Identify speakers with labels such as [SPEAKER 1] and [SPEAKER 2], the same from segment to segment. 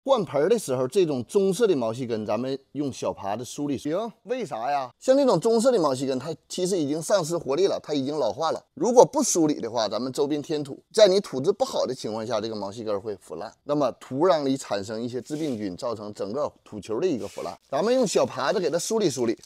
[SPEAKER 1] 换盆的时候，这种棕色的毛细根，咱们用小耙子梳理。行，为啥呀？像这种棕色的毛细根，它其实已经丧失活力了，它已经老化了。如果不梳理的话，咱们周边添土，在你土质不好的情况下，这个毛细根会腐烂，那么土壤里产生一些致病菌，造成整个土球的一个腐烂。咱们用小耙子给它梳理梳理。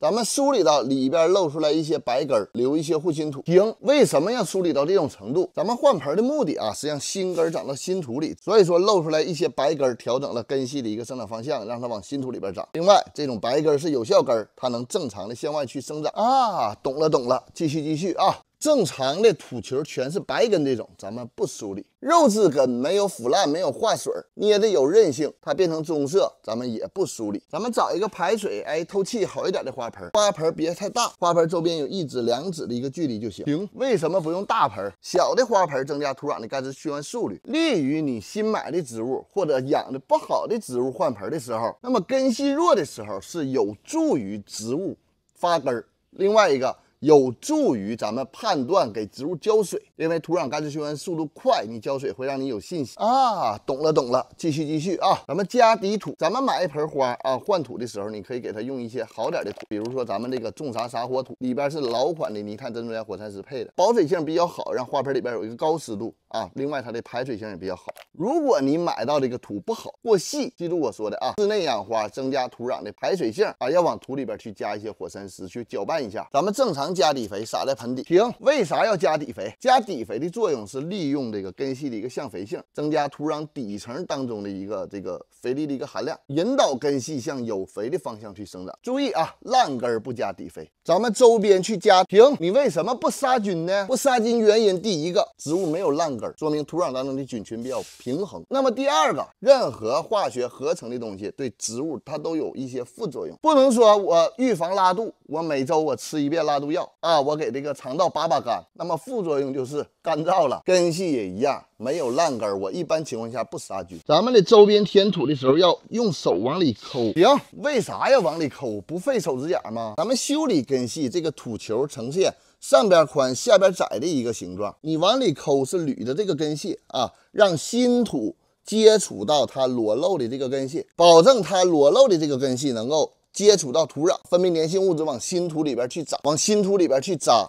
[SPEAKER 1] 咱们梳理到里边露出来一些白根，留一些护心土。行，为什么要梳理到这种程度？咱们换盆的目的啊，实际上新根长到新土里，所以说露出来一些白根，调整了根系的一个生长方向，让它往新土里边长。另外，这种白根是有效根，它能正常的向外去生长啊。懂了，继续啊。 正常的土球全是白根这种，咱们不梳理。肉质根没有腐烂，没有化水，捏的有韧性，它变成棕色，咱们也不梳理。咱们找一个排水、透气好一点的花盆，花盆别太大，花盆周边有1指2指的一个距离就行。行，为什么不用大盆？小的花盆增加土壤的干湿循环速率，利于你新买的植物或者养的不好的植物换盆的时候，那么根系弱的时候是有助于植物发根儿。另外一个。 有助于咱们判断给植物浇水，因为土壤干湿循环速度快，你浇水会让你有信心啊。懂了，继续啊。咱们加底土，咱们买一盆花啊，换土的时候，你可以给它用一些好点的土，比如说咱们这个种啥火土，里边是老款的泥炭珍珠岩火山石配的，保水性比较好，让花盆里边有一个高湿度啊。另外它的排水性也比较好。如果你买到这个土不好，过细，记住我说的啊，室内养花增加土壤的排水性啊，要往土里边去加一些火山石去搅拌一下。咱们正常。 加底肥撒在盆底。行，为啥要加底肥？加底肥的作用是利用这个根系的一个向肥性，增加土壤底层当中的一个肥力的一个含量，引导根系向有肥的方向去生长。注意啊，烂根不加底肥。咱们周边去加。行，你为什么不杀菌呢？不杀菌原因，第一个，植物没有烂根，说明土壤当中的菌群比较平衡。那么第二个，任何化学合成的东西对植物它都有一些副作用，不能说我预防拉肚，我每周我吃1遍拉肚药。 啊，我给这个肠道把干，那么副作用就是干燥了，根系也一样，没有烂根。我一般情况下不杀菌。咱们的周边填土的时候要用手往里抠。行，为啥要往里抠？不费手指甲吗？咱们修理根系，这个土球呈现上边宽下边窄的一个形状，你往里抠是捋着这个根系啊，让新土接触到它裸露的这个根系，保证它裸露的这个根系能够。 接触到土壤，分泌粘性物质往新土里边去长，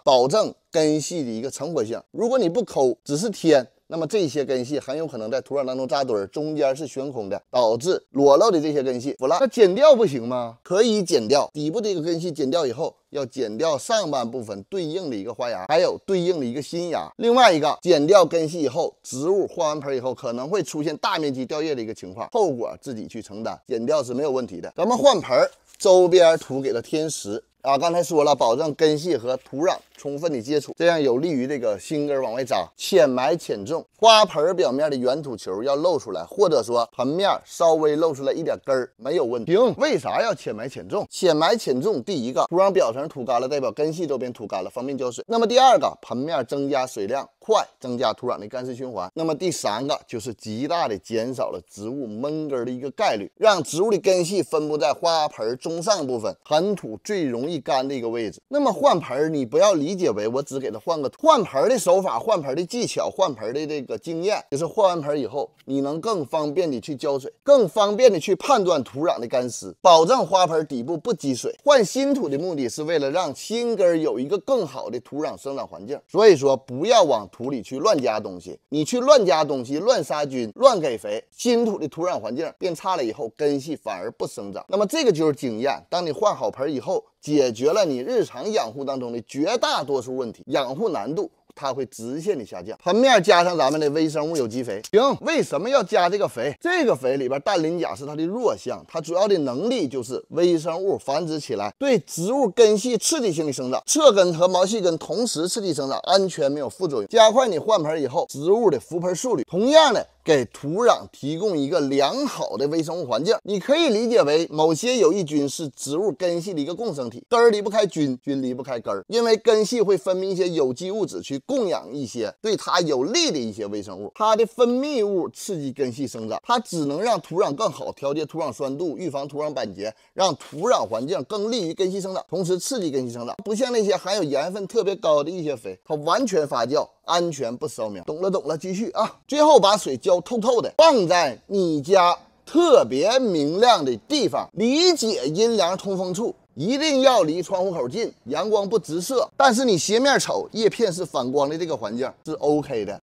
[SPEAKER 1] 保证根系的一个成活性。如果你不抠，只是填，那么这些根系很有可能在土壤当中扎堆儿，中间是悬空的，导致裸露的这些根系腐烂。那剪掉不行吗？可以剪掉，底部这个根系剪掉以后，要剪掉上半部分对应的一个花芽，还有对应的一个新芽。另外一个，剪掉根系以后，植物换完盆以后可能会出现大面积掉叶的一个情况，后果自己去承担，剪掉是没有问题的。咱们换盆。 周边土给它添实啊，刚才说了，保证根系和土壤充分的接触，这样有利于这个新根往外长。浅埋浅种，花盆表面的圆土球要露出来，或者说盆面稍微露出来一点根儿，没有问题。行，为啥要浅埋浅种？浅埋浅种，第一个，土壤表层土干了，代表根系周边土干了，方便浇水。那么第二个，盆面增加水量快，增加土壤的干湿循环。那么第三个就是极大的减少了植物闷根的一个概率，让植物的根系分布在花盆中上部分，盆土最容易干的一个位置。那么换盆，你不要理解为我只给它换个土。换盆的手法、换盆的技巧、换盆的这个经验，就是换完盆以后，你能更方便的去浇水，更方便的去判断土壤的干湿，保证花盆底部不积水。换新土的目的是为了让新根有一个更好的土壤生长环境。所以说，不要往土里去乱加东西，你去乱加东西、乱杀菌、乱给肥，新土的土壤环境变差了以后，根系反而不生长。那么这个就是经验。当你换好盆以后，解决了你日常养护当中的绝大多数问题，养护难度它会直线的下降。盆面加上咱们的微生物有机肥。行，为什么要加这个肥？这个肥里边氮磷钾是它的弱项，它主要的能力就是微生物繁殖起来，对植物根系刺激性的生长，侧根和毛细根同时刺激生长，安全没有副作用，加快你换盆以后植物的复盆速率。同样的，给土壤提供一个良好的微生物环境。你可以理解为某些有益菌是植物根系的一个共生体，根儿离不开菌，菌离不开根儿，因为根系会分泌一些有机物质去供养一些对它有利的一些微生物，它的分泌物刺激根系生长，它只能让土壤更好，调节土壤酸度，预防土壤板结，让土壤环境更利于根系生长，同时刺激根系生长。不像那些含有盐分特别高的一些肥，它完全发酵，安全不烧苗。懂了，继续啊！最后把水浇透透的，放在你家特别明亮的地方，理解阴凉通风处。一定要离窗户口近，阳光不直射，但是你斜面瞅，叶片是反光的，这个环境是 OK 的。